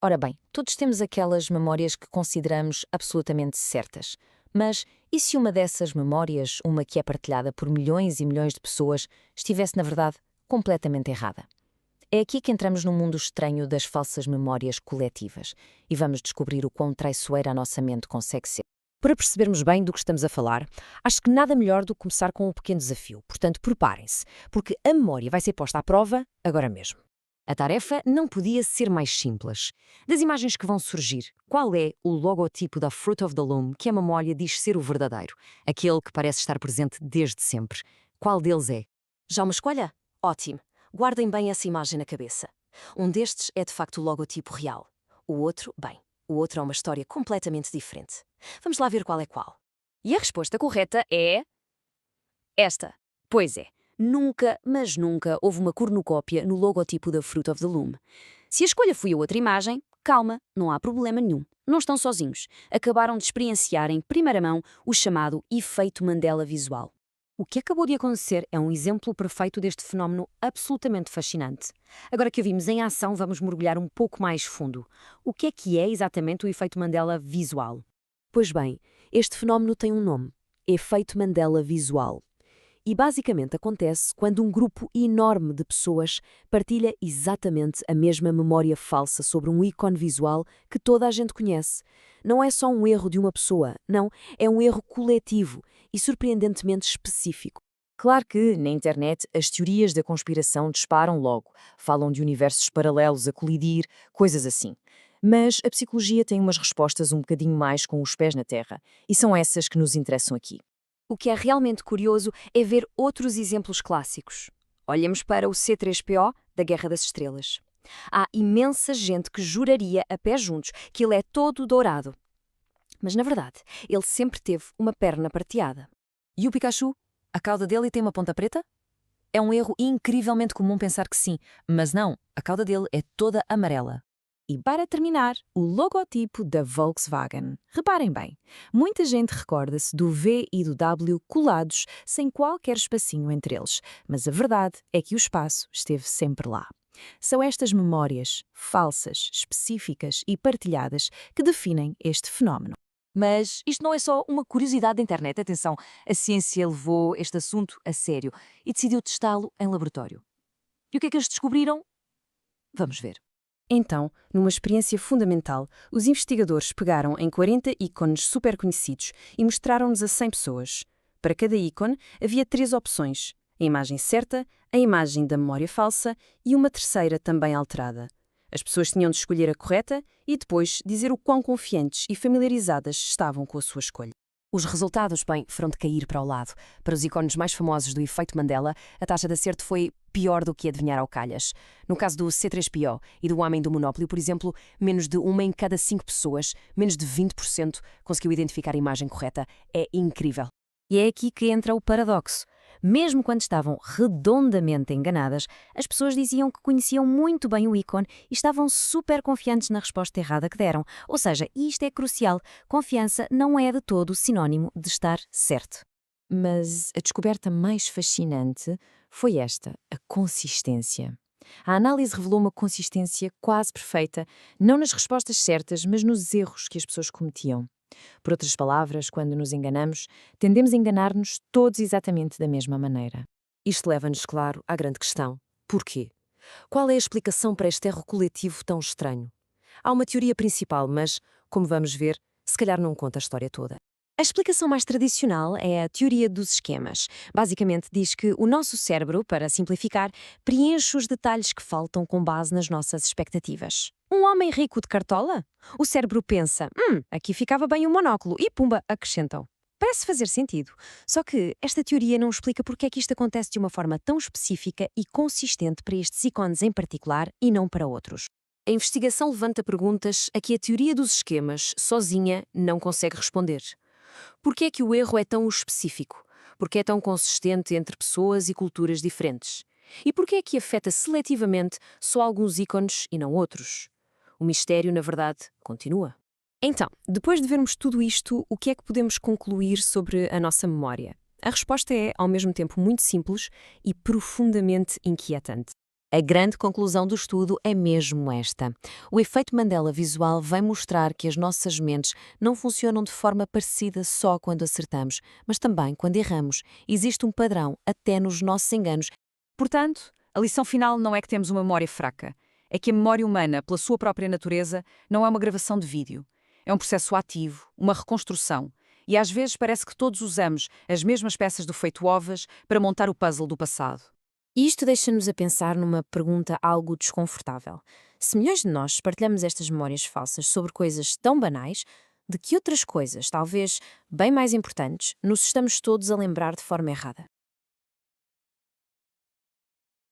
Ora bem, todos temos aquelas memórias que consideramos absolutamente certas. Mas e se uma dessas memórias, uma que é partilhada por milhões e milhões de pessoas, estivesse, na verdade, completamente errada? É aqui que entramos num mundo estranho das falsas memórias coletivas e vamos descobrir o quão traiçoeira a nossa mente consegue ser. Para percebermos bem do que estamos a falar, acho que nada melhor do que começar com um pequeno desafio. Portanto, preparem-se, porque a memória vai ser posta à prova agora mesmo. A tarefa não podia ser mais simples. Das imagens que vão surgir, qual é o logotipo da Fruit of the Loom que a memória diz ser o verdadeiro? Aquele que parece estar presente desde sempre. Qual deles é? Já uma escolha? Ótimo. Guardem bem essa imagem na cabeça. Um destes é de facto o logotipo real. O outro é uma história completamente diferente. Vamos lá ver qual é qual. E a resposta correta é esta. Pois é, nunca, mas nunca houve uma cornucópia no logotipo da Fruit of the Loom. Se a escolha foi a outra imagem, calma, não há problema nenhum. Não estão sozinhos. Acabaram de experienciar em primeira mão o chamado efeito Mandela visual. O que acabou de acontecer é um exemplo perfeito deste fenómeno absolutamente fascinante. Agora que o vimos em ação, vamos mergulhar um pouco mais fundo. O que é exatamente o efeito Mandela visual? Pois bem, este fenómeno tem um nome: efeito Mandela visual. E basicamente acontece quando um grupo enorme de pessoas partilha exatamente a mesma memória falsa sobre um ícone visual que toda a gente conhece. Não é só um erro de uma pessoa, não, é um erro coletivo e surpreendentemente específico. Claro que, na internet, as teorias da conspiração disparam logo. Falam de universos paralelos a colidir, coisas assim. Mas a psicologia tem umas respostas um bocadinho mais com os pés na terra, e são essas que nos interessam aqui. O que é realmente curioso é ver outros exemplos clássicos. Olhemos para o C3PO da Guerra das Estrelas. Há imensa gente que juraria a pé juntos que ele é todo dourado. Mas, na verdade, ele sempre teve uma perna prateada. E o Pikachu? A cauda dele tem uma ponta preta? É um erro incrivelmente comum pensar que sim, mas não, a cauda dele é toda amarela. E para terminar, o logotipo da Volkswagen. Reparem bem, muita gente recorda-se do V e do W colados sem qualquer espacinho entre eles, mas a verdade é que o espaço esteve sempre lá. São estas memórias falsas, específicas e partilhadas que definem este fenómeno. Mas isto não é só uma curiosidade da internet. Atenção, a ciência levou este assunto a sério e decidiu testá-lo em laboratório. E o que é que eles descobriram? Vamos ver. Então, numa experiência fundamental, os investigadores pegaram em 40 ícones super conhecidos e mostraram-nos a 100 pessoas. Para cada ícone, havia 3 opções: a imagem certa, a imagem da memória falsa e uma terceira também alterada. As pessoas tinham de escolher a correta e depois dizer o quão confiantes e familiarizadas estavam com a sua escolha. Os resultados, bem, foram de cair para o lado. Para os ícones mais famosos do efeito Mandela, a taxa de acerto foi pior do que adivinhar ao calhas. No caso do C3PO e do Homem do Monopólio, por exemplo, menos de 1 em cada 5 pessoas, menos de 20%, conseguiu identificar a imagem correta. É incrível. E é aqui que entra o paradoxo. Mesmo quando estavam redondamente enganadas, as pessoas diziam que conheciam muito bem o ícone e estavam super confiantes na resposta errada que deram. Ou seja, isto é crucial, confiança não é de todo sinónimo de estar certo. Mas a descoberta mais fascinante foi esta, a consistência. A análise revelou uma consistência quase perfeita, não nas respostas certas, mas nos erros que as pessoas cometiam. Por outras palavras, quando nos enganamos, tendemos a enganar-nos todos exatamente da mesma maneira. Isto leva-nos, claro, à grande questão. Porquê? Qual é a explicação para este erro coletivo tão estranho? Há uma teoria principal, mas, como vamos ver, se calhar não conta a história toda. A explicação mais tradicional é a teoria dos esquemas. Basicamente diz que o nosso cérebro, para simplificar, preenche os detalhes que faltam com base nas nossas expectativas. Um homem rico de cartola? O cérebro pensa, aqui ficava bem o monóculo e pumba, acrescentam. Parece fazer sentido. Só que esta teoria não explica porque é que isto acontece de uma forma tão específica e consistente para estes ícones em particular e não para outros. A investigação levanta perguntas a que a teoria dos esquemas, sozinha, não consegue responder. Por que é que o erro é tão específico? Por que é tão consistente entre pessoas e culturas diferentes? E por que é que afeta seletivamente só alguns ícones e não outros? O mistério, na verdade, continua. Então, depois de vermos tudo isto, o que é que podemos concluir sobre a nossa memória? A resposta é, ao mesmo tempo, muito simples e profundamente inquietante. A grande conclusão do estudo é mesmo esta. O efeito Mandela visual vem mostrar que as nossas mentes não funcionam de forma parecida só quando acertamos, mas também quando erramos. Existe um padrão até nos nossos enganos. Portanto, a lição final não é que temos uma memória fraca. É que a memória humana, pela sua própria natureza, não é uma gravação de vídeo. É um processo ativo, uma reconstrução. E às vezes parece que todos usamos as mesmas peças do feito ovas para montar o puzzle do passado. E isto deixa-nos a pensar numa pergunta algo desconfortável. Se milhões de nós partilhamos estas memórias falsas sobre coisas tão banais, de que outras coisas, talvez bem mais importantes, nos estamos todos a lembrar de forma errada?